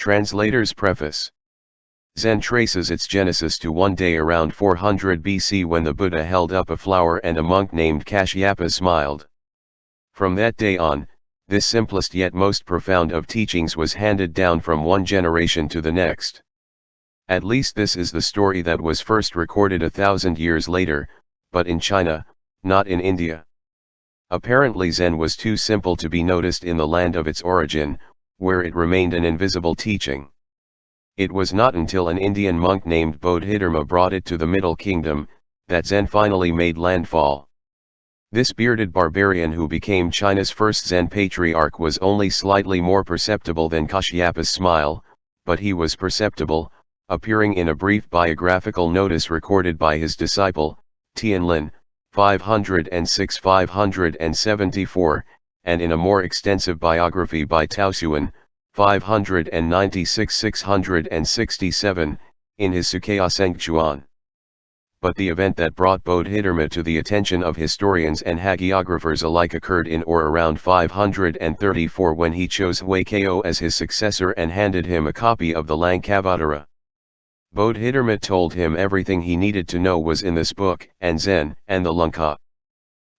Translator's Preface. Zen traces its genesis to one day around 400 BC when the Buddha held up a flower and a monk named Kashyapa smiled. From that day on, this simplest yet most profound of teachings was handed down from one generation to the next. At least this is the story that was first recorded 1,000 years later, but in China, not in India. Apparently Zen was too simple to be noticed in the land of its origin, where it remained an invisible teaching. It was not until an Indian monk named Bodhidharma brought it to the Middle Kingdom, that Zen finally made landfall. This bearded barbarian who became China's first Zen patriarch was only slightly more perceptible than Kashyapa's smile, but he was perceptible, appearing in a brief biographical notice recorded by his disciple, Tianlin, 506-574, and in a more extensive biography by Taoxuan, 596-667, in his Sukhaosengchuan. But the event that brought Bodhidharma to the attention of historians and hagiographers alike occurred in or around 534 when he chose Huaikao as his successor and handed him a copy of the Lankavatara. Bodhidharma told him everything he needed to know was in this book, and Zen and the Lankha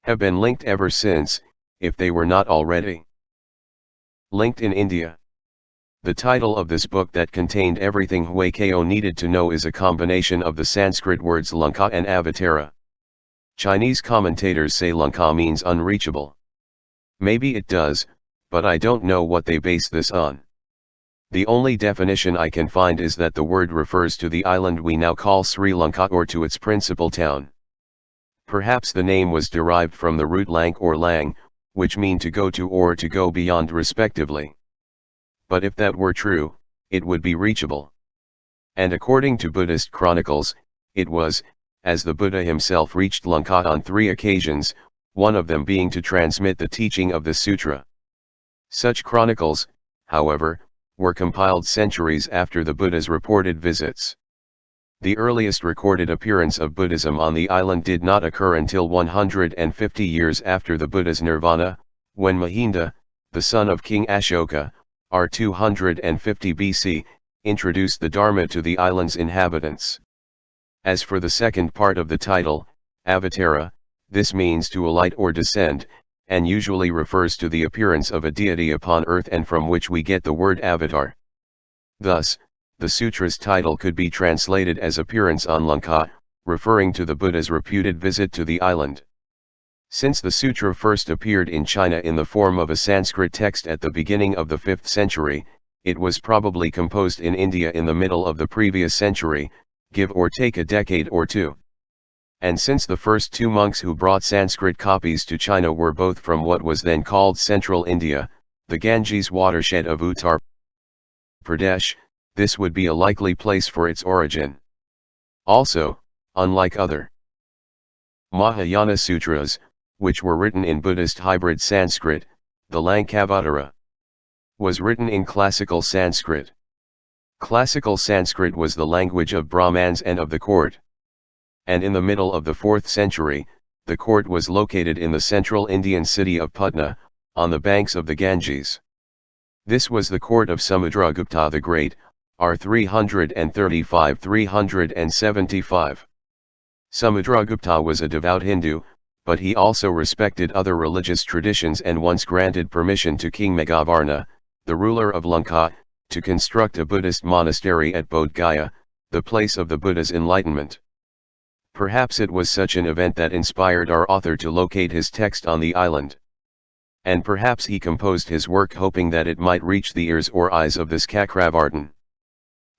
have been linked ever since, if they were not already linked in India. The title of this book that contained everything Huaikao needed to know is a combination of the Sanskrit words Lankha and avatara. Chinese commentators say Lankha means unreachable. Maybe it does, but I don't know what they base this on. The only definition I can find is that the word refers to the island we now call Sri Lanka or to its principal town. Perhaps the name was derived from the root lankh or lang, which mean to go to or to go beyond respectively. But if that were true, it would be reachable. And according to Buddhist chronicles, it was, as the Buddha himself reached Lanka on 3 occasions, one of them being to transmit the teaching of the Sutra. Such chronicles, however, were compiled centuries after the Buddha's reported visits. The earliest recorded appearance of Buddhism on the island did not occur until 150 years after the Buddha's Nirvana, when Mahinda, the son of King Ashoka, r. 250 BC, introduced the Dharma to the island's inhabitants. As for the second part of the title, avatara, this means to alight or descend, and usually refers to the appearance of a deity upon earth and from which we get the word avatar. Thus, the sutra's title could be translated as appearance on Lanka, referring to the Buddha's reputed visit to the island. Since the sutra first appeared in China in the form of a Sanskrit text at the beginning of the 5th century, it was probably composed in India in the middle of the previous century, give or take a decade or two. And since the first 2 monks who brought Sanskrit copies to China were both from what was then called Central India, the Ganges watershed of Uttar Pradesh, this would be a likely place for its origin. Also, unlike other Mahayana sutras, which were written in Buddhist hybrid Sanskrit, the Lankavatara was written in classical Sanskrit. Classical Sanskrit was the language of Brahmans and of the court. And in the middle of the 4th century, the court was located in the central Indian city of Patna, on the banks of the Ganges. This was the court of Samudragupta the Great, r. 335-375. Samudragupta was a devout Hindu, but he also respected other religious traditions and once granted permission to King Meghavarna, the ruler of Lanka, to construct a Buddhist monastery at Bodh Gaya, the place of the Buddha's enlightenment. Perhaps it was such an event that inspired our author to locate his text on the island. And perhaps he composed his work hoping that it might reach the ears or eyes of this Chakravartin,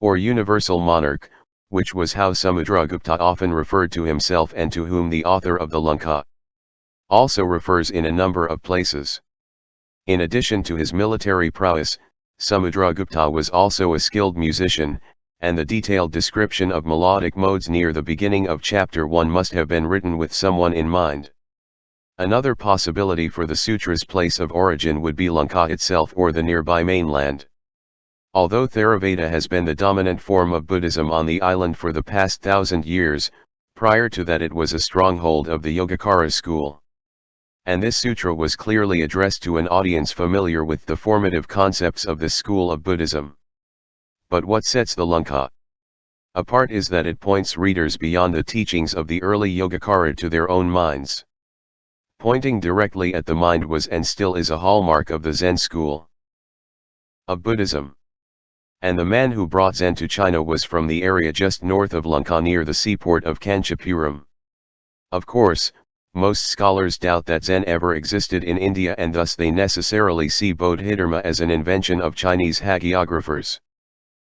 or universal monarch, which was how Samudragupta often referred to himself and to whom the author of the Lankha also refers in a number of places. In addition to his military prowess, Samudragupta was also a skilled musician, and the detailed description of melodic modes near the beginning of chapter 1 must have been written with someone in mind. Another possibility for the sutra's place of origin would be Lanka itself or the nearby mainland. Although Theravada has been the dominant form of Buddhism on the island for the past 1,000 years, prior to that it was a stronghold of the Yogacara school. And this sutra was clearly addressed to an audience familiar with the formative concepts of this school of Buddhism. But what sets the Lankha apart is that it points readers beyond the teachings of the early Yogacara to their own minds. Pointing directly at the mind was and still is a hallmark of the Zen school of Buddhism. And the man who brought Zen to China was from the area just north of Lanka near the seaport of Kanchipuram. Of course, most scholars doubt that Zen ever existed in India, and thus they necessarily see Bodhidharma as an invention of Chinese hagiographers.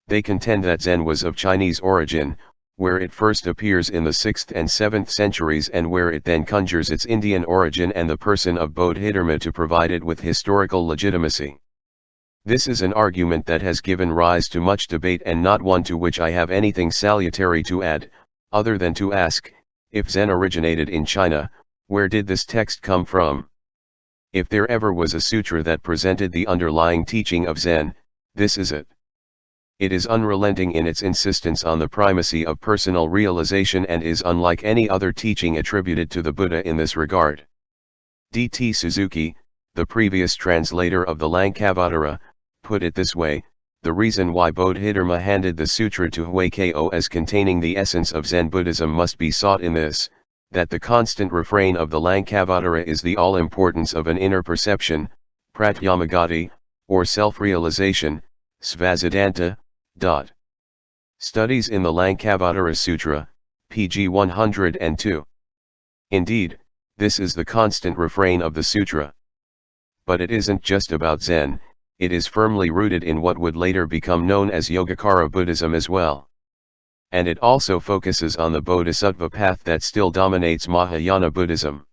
They contend that Zen was of Chinese origin, where it first appears in the 6th and 7th centuries and where it then conjures its Indian origin and the person of Bodhidharma to provide it with historical legitimacy. This is an argument that has given rise to much debate and not one to which I have anything salutary to add, other than to ask, if Zen originated in China, where did this text come from? If there ever was a sutra that presented the underlying teaching of Zen, this is it. It is unrelenting in its insistence on the primacy of personal realization and is unlike any other teaching attributed to the Buddha in this regard. D.T. Suzuki, the previous translator of the Lankavatara, put it this way: the reason why Bodhidharma handed the sutra to Huayko as containing the essence of Zen Buddhism must be sought in this, that the constant refrain of the Lankavatara is the all-importance of an inner perception, pratyamagati, or self-realization, svasiddhanta. Studies in the Lankavatara Sutra, pg 102. Indeed, this is the constant refrain of the sutra. But it isn't just about Zen, it is firmly rooted in what would later become known as Yogacara Buddhism as well. And it also focuses on the Bodhisattva path that still dominates Mahayana Buddhism.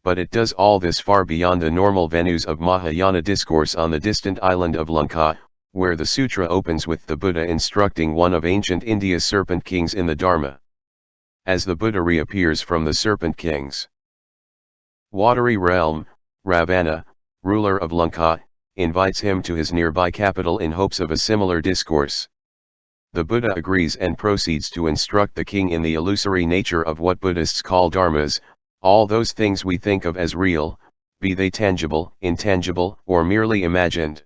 But it does all this far beyond the normal venues of Mahayana discourse on the distant island of Lanka, where the sutra opens with the Buddha instructing one of ancient India's serpent kings in the Dharma. As the Buddha reappears from the serpent king's watery realm, Ravana, ruler of Lanka, invites him to his nearby capital in hopes of a similar discourse. The Buddha agrees and proceeds to instruct the king in the illusory nature of what Buddhists call dharmas, all those things we think of as real, be they tangible, intangible, or merely imagined.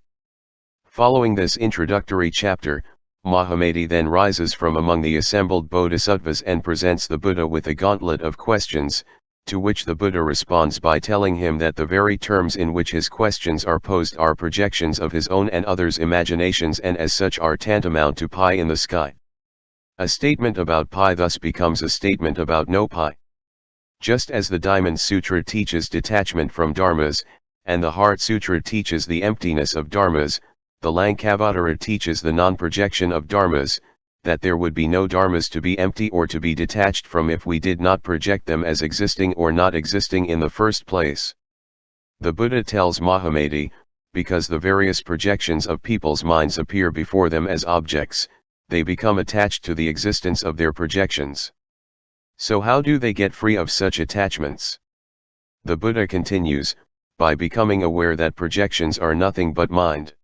Following this introductory chapter, Mahamedi then rises from among the assembled bodhisattvas and presents the Buddha with a gauntlet of questions, to which the Buddha responds by telling him that the very terms in which his questions are posed are projections of his own and others' imaginations and as such are tantamount to pie in the sky. A statement about pie thus becomes a statement about no pie. Just as the Diamond Sutra teaches detachment from dharmas, and the Heart Sutra teaches the emptiness of dharmas, the Lankavatara teaches the non-projection of dharmas, that there would be no dharmas to be empty or to be detached from if we did not project them as existing or not existing in the first place. The Buddha tells Mahamedi, because the various projections of people's minds appear before them as objects, they become attached to the existence of their projections. So how do they get free of such attachments? The Buddha continues, by becoming aware that projections are nothing but mind.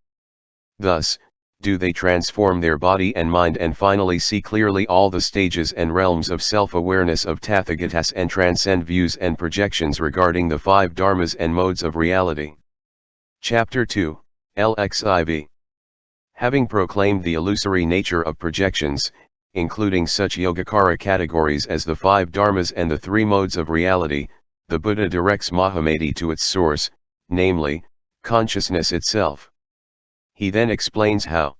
Thus, do they transform their body and mind and finally see clearly all the stages and realms of self-awareness of Tathagatas and transcend views and projections regarding the 5 dharmas and modes of reality. Chapter 2, LXIV. Having proclaimed the illusory nature of projections, including such Yogacara categories as the 5 dharmas and the 3 modes of reality, the Buddha directs Mahamedi to its source, namely, consciousness itself. He then explains how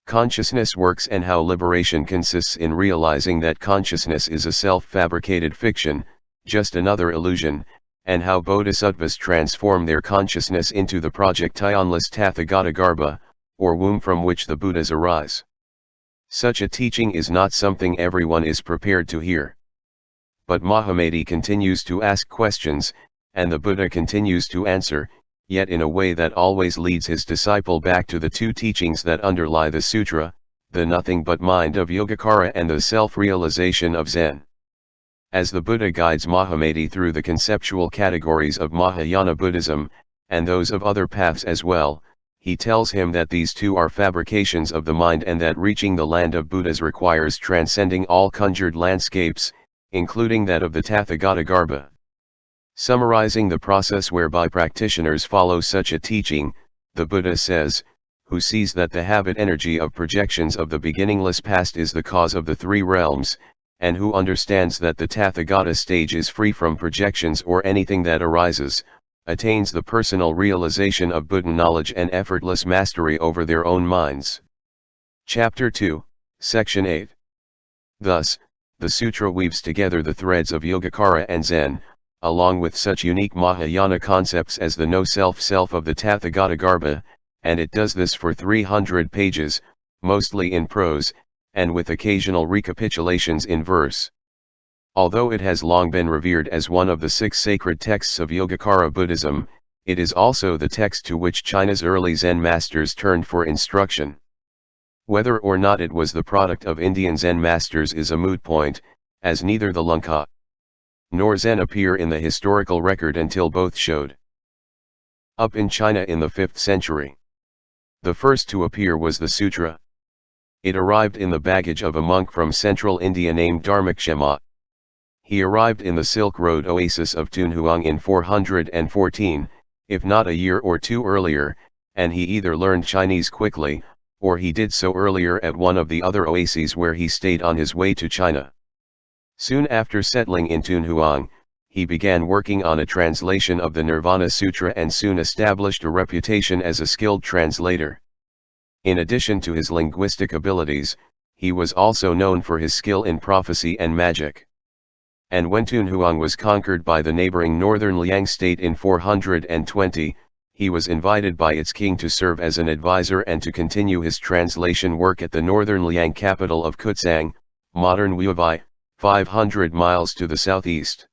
consciousness works and how liberation consists in realizing that consciousness is a self-fabricated fiction, just another illusion, and how bodhisattvas transform their consciousness into the projectionless Tathagatagarbha, or womb from which the Buddhas arise. Such a teaching is not something everyone is prepared to hear. But Mahamedi continues to ask questions, and the Buddha continues to answer, yet in a way that always leads his disciple back to the 2 teachings that underlie the sutra, the nothing but mind of Yogacara and the self-realization of Zen. As the Buddha guides Mahamedi through the conceptual categories of Mahayana Buddhism, and those of other paths as well, he tells him that these 2 are fabrications of the mind and that reaching the land of Buddhas requires transcending all conjured landscapes, including that of the Tathagatagarbha. Summarizing the process whereby practitioners follow such a teaching, the Buddha says, who sees that the habit energy of projections of the beginningless past is the cause of the three realms, and who understands that the Tathagata stage is free from projections or anything that arises, attains the personal realization of Buddha knowledge and effortless mastery over their own minds. Chapter 2, Section 8. Thus, the sutra weaves together the threads of Yogacara and Zen, along with such unique Mahayana concepts as the no-self of the Tathagata Garbha, and it does this for 300 pages, mostly in prose, and with occasional recapitulations in verse. Although it has long been revered as one of the 6 sacred texts of Yogacara Buddhism, it is also the text to which China's early Zen masters turned for instruction. Whether or not it was the product of Indian Zen masters is a moot point, as neither the Lanka nor Zen appear in the historical record until both showed up in China in the 5th century. The first to appear was the Sutra. It arrived in the baggage of a monk from central India named Dharmakshema. He arrived in the Silk Road oasis of Tunhuang in 414, if not a year or two earlier, and he either learned Chinese quickly, or he did so earlier at one of the other oases where he stayed on his way to China. Soon after settling in Tunhuang, he began working on a translation of the Nirvana Sutra and soon established a reputation as a skilled translator. In addition to his linguistic abilities, he was also known for his skill in prophecy and magic. And when Tunhuang was conquered by the neighboring northern Liang state in 420, he was invited by its king to serve as an advisor and to continue his translation work at the northern Liang capital of Kutsang, modern Wubai, 500 miles to the southeast.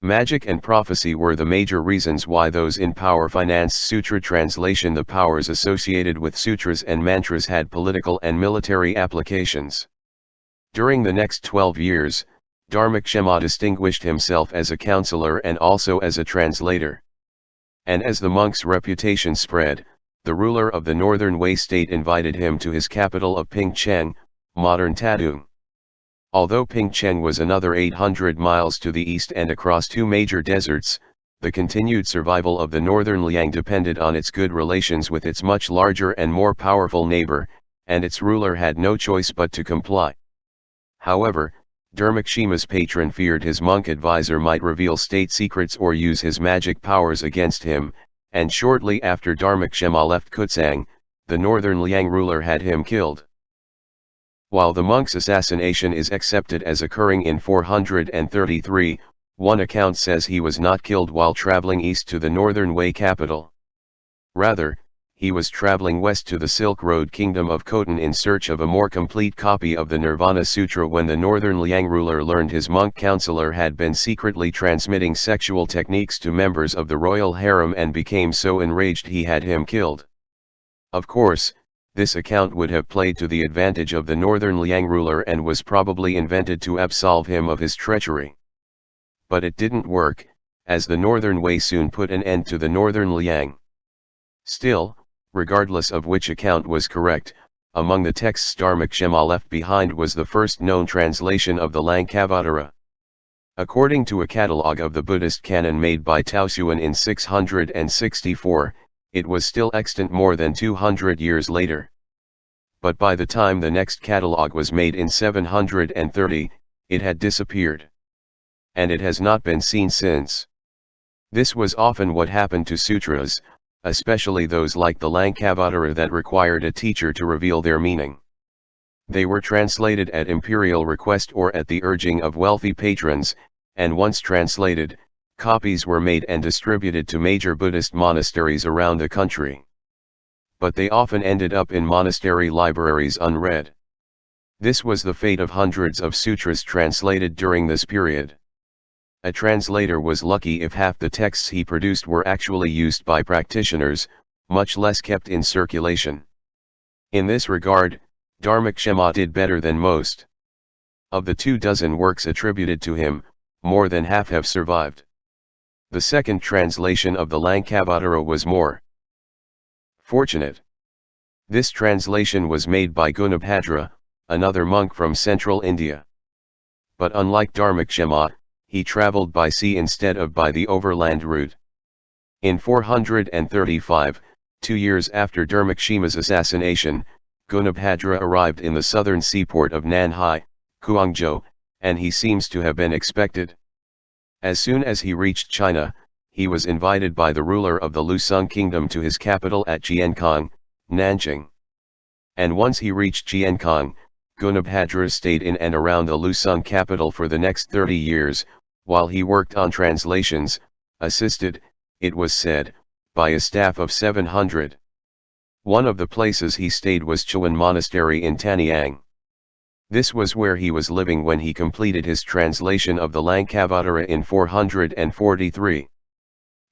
Magic and prophecy were the major reasons why those in power financed sutra translation. The powers associated with sutras and mantras had political and military applications. During the next 12 years, Dharmakshema distinguished himself as a counselor and also as a translator. And as the monk's reputation spread, the ruler of the northern Wei state invited him to his capital of Pingcheng, modern Tadung. Although Pingcheng was another 800 miles to the east and across 2 major deserts, the continued survival of the northern Liang depended on its good relations with its much larger and more powerful neighbor, and its ruler had no choice but to comply. However, Dharmakshema's patron feared his monk advisor might reveal state secrets or use his magic powers against him, and shortly after Dharmakshema left Kutsang, the northern Liang ruler had him killed. While the monk's assassination is accepted as occurring in 433, one account says he was not killed while traveling east to the northern Wei capital. Rather, he was traveling west to the Silk Road kingdom of Khotan in search of a more complete copy of the Nirvana Sutra when the northern Liang ruler learned his monk counselor had been secretly transmitting sexual techniques to members of the royal harem and became so enraged he had him killed. Of course, this account would have played to the advantage of the northern Liang ruler and was probably invented to absolve him of his treachery. But it didn't work, as the northern Wei soon put an end to the northern Liang. Still, regardless of which account was correct, among the texts Dharmakshema left behind was the first known translation of the Lankavatara. According to a catalogue of the Buddhist canon made by Taoxuan in 664, it was still extant more than 200 years later. But by the time the next catalogue was made in 730, it had disappeared. And it has not been seen since. This was often what happened to sutras, especially those like the Lankavatara that required a teacher to reveal their meaning. They were translated at imperial request or at the urging of wealthy patrons, and once translated, copies were made and distributed to major Buddhist monasteries around the country. But they often ended up in monastery libraries unread. This was the fate of hundreds of sutras translated during this period. A translator was lucky if half the texts he produced were actually used by practitioners, much less kept in circulation. In this regard, Dharmakshema did better than most. Of the 24 works attributed to him, more than half have survived. The second translation of the Lankavatara was more fortunate. This translation was made by Gunabhadra, another monk from central India. But unlike Dharmakshema, he traveled by sea instead of by the overland route. In 435, 2 years after Dharmakshima's assassination, Gunabhadra arrived in the southern seaport of Nanhai, Guangzhou, and he seems to have been expected. As soon as he reached China, he was invited by the ruler of the Lusung kingdom to his capital at Jiankang, Nanjing. And once he reached Jiankang, Gunabhadra stayed in and around the Lusung capital for the next 30 years, while he worked on translations, assisted, it was said, by a staff of 700. One of the places he stayed was Chuan Monastery in Tanyang. This was where he was living when he completed his translation of the Lankavatara in 443.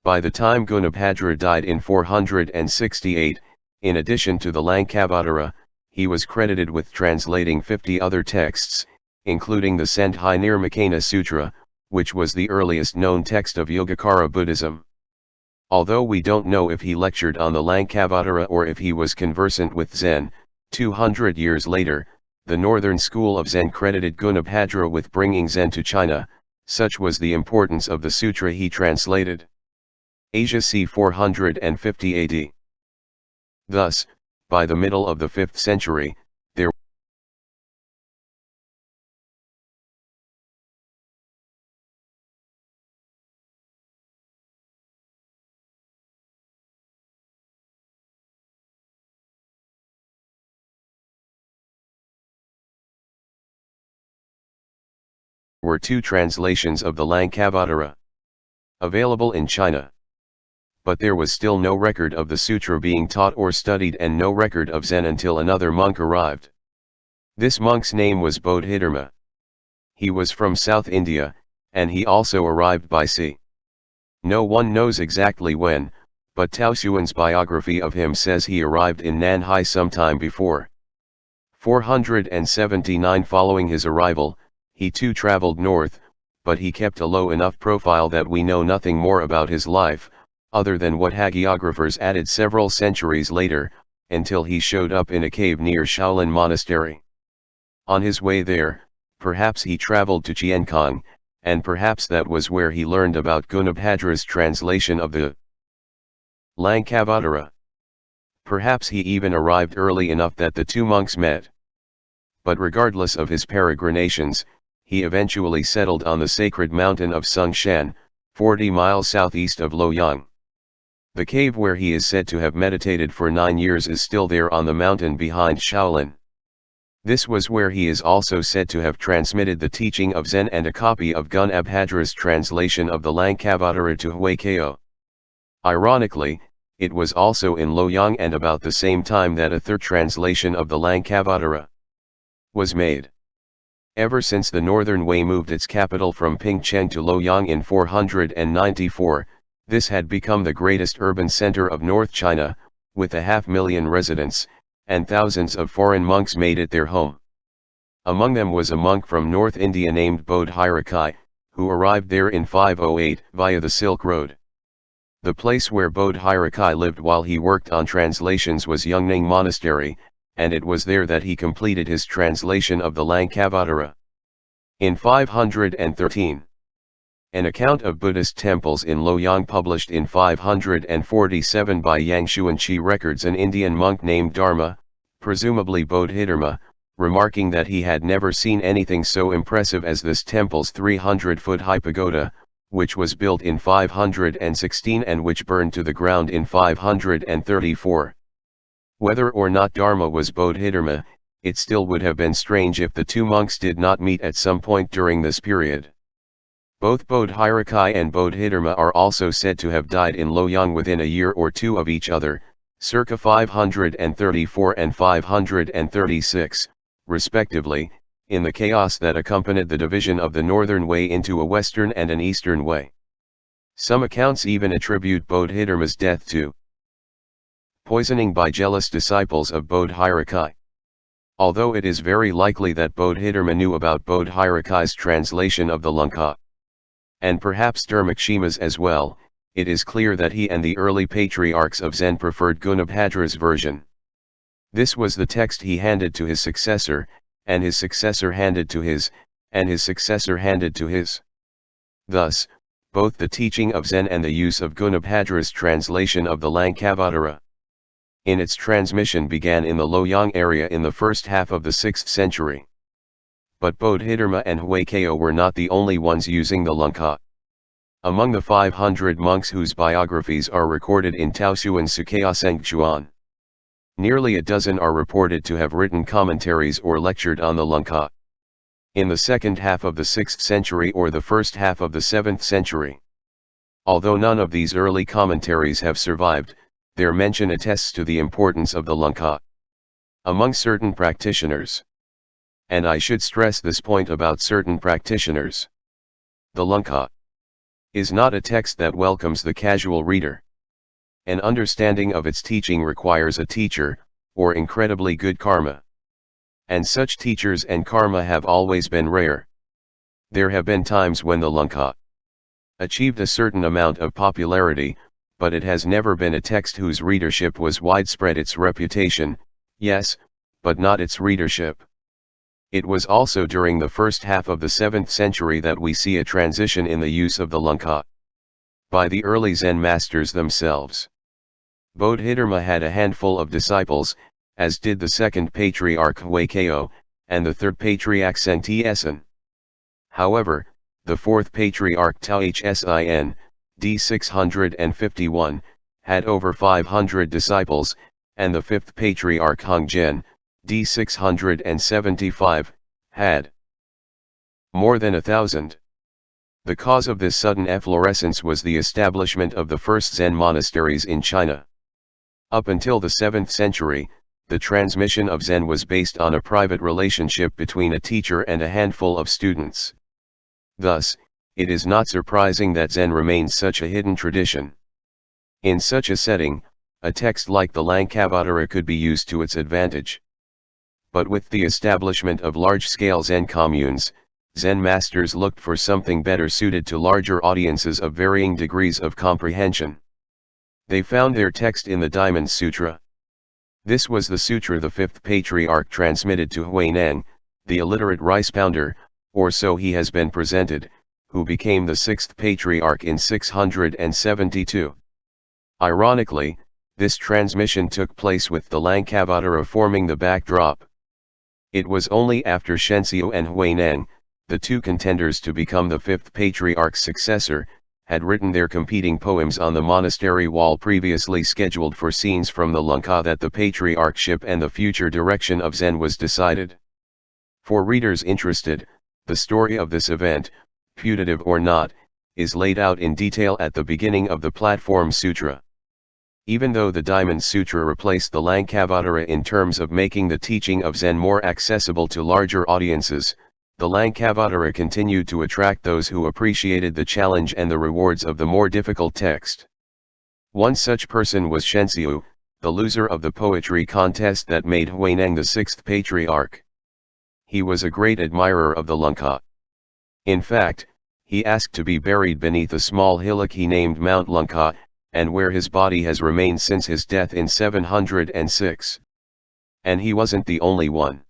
By the time Gunabhadra died in 468, in addition to the Lankavatara, he was credited with translating 50 other texts, including the Sendhai Nirmakana Sutra, which was the earliest known text of Yogacara Buddhism. Although we don't know if he lectured on the Lankavatara or if he was conversant with Zen, 200 years later, the northern school of Zen credited Gunabhadra with bringing Zen to China, such was the importance of the sutra he translated. Asia c. 450 AD. Thus, by the middle of the 5th century, there were 2 translations of the Lankavatara available in China. But there was still no record of the sutra being taught or studied and no record of Zen until another monk arrived. This monk's name was Bodhidharma. He was from South India, and he also arrived by sea. No one knows exactly when, but Taoxuan's biography of him says he arrived in Nanhai sometime before 479. Following his arrival, he too traveled north, but he kept a low enough profile that we know nothing more about his life, other than what hagiographers added several centuries later, until he showed up in a cave near Shaolin Monastery. On his way there, perhaps he traveled to Jiankang, and perhaps that was where he learned about Gunabhadra's translation of the Lankavatara. Perhaps he even arrived early enough that the 2 monks met. But regardless of his peregrinations, he eventually settled on the sacred mountain of Songshan, 40 miles southeast of Luoyang. The cave where he is said to have meditated for 9 years is still there on the mountain behind Shaolin. This was where he is also said to have transmitted the teaching of Zen and a copy of Gunabhadra's translation of the Lankavatara to Huaikao. Ironically, it was also in Luoyang and about the same time that a third translation of the Lankavatara was made. Ever since the Northern Wei moved its capital from Pingcheng to Luoyang in 494, this had become the greatest urban center of North China, with 500,000 residents, and thousands of foreign monks made it their home. Among them was a monk from North India named Bodhirakai, who arrived there in 508 via the Silk Road. The place where Bodhirakai lived while he worked on translations was Yungning Monastery, and it was there that he completed his translation of the Lankavatara. In 513, an account of Buddhist temples in Luoyang published in 547 by Yang Xuanqi records an Indian monk named Dharma, presumably Bodhidharma, remarking that he had never seen anything so impressive as this temple's 300-foot-high pagoda, which was built in 516 and which burned to the ground in 534. Whether or not Dharma was Bodhidharma, it still would have been strange if the 2 monks did not meet at some point during this period. Both Bodhirakai and Bodhidharma are also said to have died in Luoyang within a year or 2 of each other, circa 534 and 536, respectively, in the chaos that accompanied the division of the Northern Wei into a Western and an Eastern Wei. Some accounts even attribute Bodhidharma's death to poisoning by jealous disciples of Bodhirakai. Although it is very likely that Bodhidharma knew about Bodhirakai's translation of the Lanka, and perhaps Dharmakshima's as well, it is clear that he and the early patriarchs of Zen preferred Gunabhadra's version. This was the text he handed to his successor, and his successor handed to his, and his successor handed to his. Thus, both the teaching of Zen and the use of Gunabhadra's translation of the Lankavatara in its transmission began in the Loyang area in the first half of the 6th century. But Bodhidharma and Huaikeo were not the only ones using the lankha. Among the 500 monks whose biographies are recorded in Taosuan Sukyasenkchuan, nearly a dozen are reported to have written commentaries or lectured on the lankha. In the second half of the 6th century or the first half of the 7th century. Although none of these early commentaries have survived, their mention attests to the importance of the lankha among certain practitioners. And I should stress this point about certain practitioners. The lankha is not a text that welcomes the casual reader. An understanding of its teaching requires a teacher, or incredibly good karma. And such teachers and karma have always been rare. There have been times when the lankha achieved a certain amount of popularity, but it has never been a text whose readership was widespread. Its reputation, yes, but not its readership. It was also during the first half of the 7th century that we see a transition in the use of the lankha by the early Zen masters themselves. Bodhidharma had a handful of disciples, as did the second patriarch Huaikeo, and the third patriarch Sentiesen. However, the fourth patriarch Taohsin, d. 651, had over 500 disciples, and the fifth patriarch Hongzhen, d. 675, had more than 1,000. The cause of this sudden efflorescence was the establishment of the first Zen monasteries in China. Up until the 7th century, the transmission of Zen was based on a private relationship between a teacher and a handful of students. Thus, it is not surprising that Zen remains such a hidden tradition. In such a setting, a text like the Lankavatara could be used to its advantage. But with the establishment of large-scale Zen communes, Zen masters looked for something better suited to larger audiences of varying degrees of comprehension. They found their text in the Diamond Sutra. This was the sutra the fifth patriarch transmitted to Huineng, the illiterate rice pounder, or so he has been presented, who became the sixth patriarch in 672. Ironically, this transmission took place with the Lankavatara forming the backdrop. It was only after Shenzhou and Huineng, the two contenders to become the fifth patriarch's successor, had written their competing poems on the monastery wall previously scheduled for scenes from the lankha that the patriarchship and the future direction of Zen was decided. For readers interested, the story of this event, putative or not, is laid out in detail at the beginning of the Platform Sutra. Even though the Diamond Sutra replaced the Lankavatara in terms of making the teaching of Zen more accessible to larger audiences, the Lankavatara continued to attract those who appreciated the challenge and the rewards of the more difficult text. One such person was Shenzhou, the loser of the poetry contest that made Huineng the sixth patriarch. He was a great admirer of the lankha. In fact, he asked to be buried beneath a small hillock he named Mount Lankha, and where his body has remained since his death in 706. And he wasn't the only one.